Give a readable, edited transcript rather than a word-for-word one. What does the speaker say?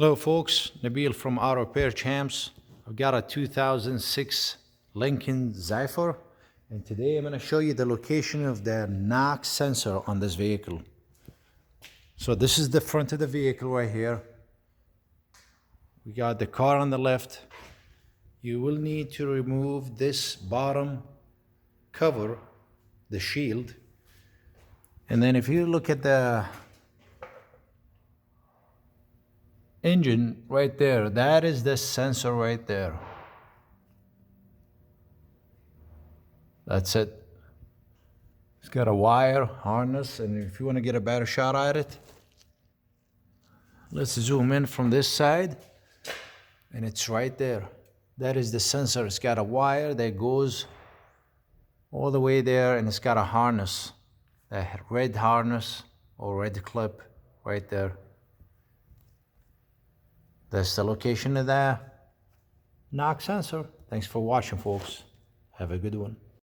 Hello folks, Nabil from Auto Repair Champs. I've got a 2006 Lincoln Zephyr, and today I'm going to show you the location of the knock sensor on this vehicle. So this is the front of the vehicle right here. We got the car on the left. You will need to remove this bottom cover, the shield, and then if you look at the engine right there, that is the sensor right there. That's it. It's got a wire harness, and if you want to get a better shot at it, let's zoom in from this side, and it's right there. That is the sensor. It's got a wire that goes all the way there, and it's got a harness, a red harness or red clip right there. That's the location of the knock sensor. Thanks for watching, folks. Have a good one.